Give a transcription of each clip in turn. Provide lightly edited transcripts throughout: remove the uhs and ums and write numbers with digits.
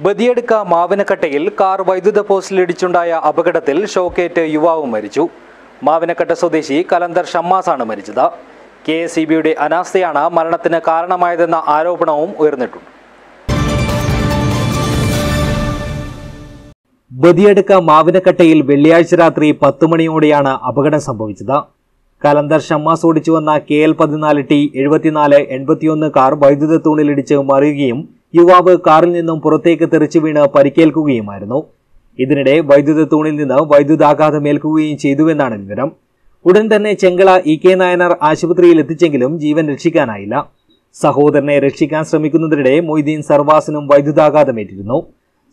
Badiyadka മാവിനക്കട്ടയിൽ car വൈദ്യുത പോസ്റ്റിലിടിച്ചുണ്ടായ അപകടത്തിൽ ഷോക്കേറ്റ് യുവാവ് മരിച്ചു. മാവിനക്കട്ട സ്വദേശി കലന്തർ ഷമ്മാസാണ് മരിച്ചത്. KSEBയുടെ അനാസ്ഥയാണ് മരണത്തിന് കാരണമായതെന്ന ആരോപണവും ഉയർന്നിട്ടുണ്ട്. ബദിയടുക്ക മാവിനക്കട്ടയിൽ വെള്ളിയാഴ്ച രാത്രി 10 മണിയോടെയാണ് അപകടം സംഭവിച്ചത്. കലന്തർ ഷമ്മാസ് ഓടിച്ചു വന്ന KL 14T 7481 കാർ വൈദ്യുത തൂണിലിടിച്ച് മറിയുകയും യുവാവ് കാറിൽ നിന്നും പുറത്തേക്ക് തെറിച്ചു വീണ് പരിക്കേൽക്കുകയുമായിരുന്നു. ഇതിനിടെ വൈദ്യുത തൂണിൽ നിന്ന് വൈദ്യുതാഘാതമേൽക്കുകയും ചെയ്തുവെന്നാണ് വിവരം. ഉടൻ തന്നെ ചെങ്കള EK നായനാർ ആശുപത്രിയിൽ എത്തിച്ചെങ്കിലും ജീവൻ രക്ഷിക്കാനായില്ല. സഹോദരനെ രക്ഷിക്കാൻ ശ്രമിക്കുന്നതിനിടെ മൊയ്തീൻ സർവാസിനും വൈദ്യുതാഘാതമേറ്റിരുന്നു.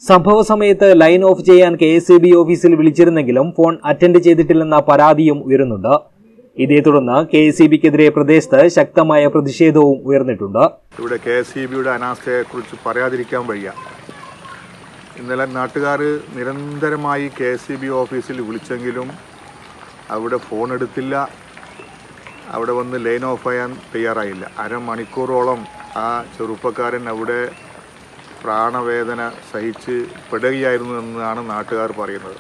സംഭവ സമയത്ത് ലൈൻ ഓഫ് ചെയ്യാൻ KSEB ഓഫീസിൽ വിളിച്ചിരുന്നെങ്കിലും ഫോൺ അറ്റൻഡ് ചെയ്തിട്ടില്ലെന്ന പരാതിയും ഉയരുന്നുണ്ട്. ഇതേ തുടർന്ന് KSEBക്കെതിരെ പ്രദേശത്ത് ശക്തമായ പ്രതിഷേധവും ഉയർന്നിട്ടുണ്ട്. ഇവിടെ KSEBയുടെ അനാസ്ഥയെക്കുറിച്ച് പറയാതിരിക്കാൻ വയ്യ. ഇന്നലെ നാട്ടുകാർ നിരന്തരമായി KSEB ഓഫീസിൽ വിളിച്ചെങ്കിലും അവിടെ ഫോൺ എടുത്തില്ല. അവിടെ വന്ന് ലൈൻ ഓഫ് ചെയ്യാൻ തയ്യാറായില്ല. അരമണിക്കൂറോളം ആ ചെറുപ്പക്കാരൻ അവിടെ പ്രാണവേദന സഹിച്ച് പെടുകയായിരുന്നു എന്നാണ് നാട്ടുകാർ പറയുന്നത്.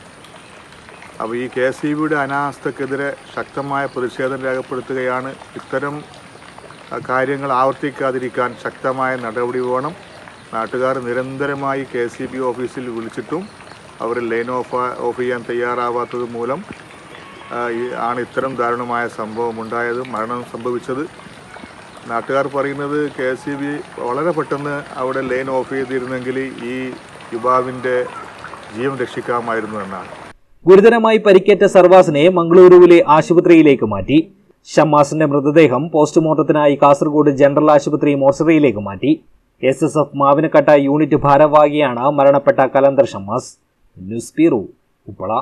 അപ്പോൾ ഈ KSEBയുടെ അനാസ്ഥക്കെതിരെ ശക്തമായ പ്രതിഷേധം രേഖപ്പെടുത്തുകയാണ്. ഇത്തരം കാര്യങ്ങൾ ആവർത്തിക്കാതിരിക്കാൻ ശക്തമായ നടപടി വേണം. നാട്ടുകാർ നിരന്തരമായി KSEB ഓഫീസിൽ വിളിച്ചിട്ടും അവർ ലൈൻ ഓഫ് ചെയ്യാൻ തയ്യാറാവാത്തത് മൂലം ആണ് ഇത്തരം ദാരുണമായ സംഭവം ഉണ്ടായത്, മരണം സംഭവിച്ചത്. നാട്ടുകാർ പറയുന്നത് KSEB വളരെ പെട്ടെന്ന് അവിടെ ലൈൻ ഓഫ് ചെയ്തിരുന്നെങ്കിൽ ഈ യുവാവിൻ്റെ ജീവൻ രക്ഷിക്കാമായിരുന്നു എന്നാണ്. ഗുരുതരമായി പരിക്കേറ്റ സർവാസിനെ മംഗളൂരുവിലെ ആശുപത്രിയിലേക്ക് മാറ്റി. ഷമ്മാസിന്റെ മൃതദേഹം പോസ്റ്റ്മോർട്ടത്തിനായി കാസർഗോഡ് ജനറൽ ആശുപത്രി മോർച്ചറിയിലേക്ക് മാറ്റി. SSF മാവിനക്കട്ട യൂണിറ്റ് ഭാരവാഹിയാണ് മരണപ്പെട്ട കലന്തർ ഷമ്മാസ്. News bureau, Uppala.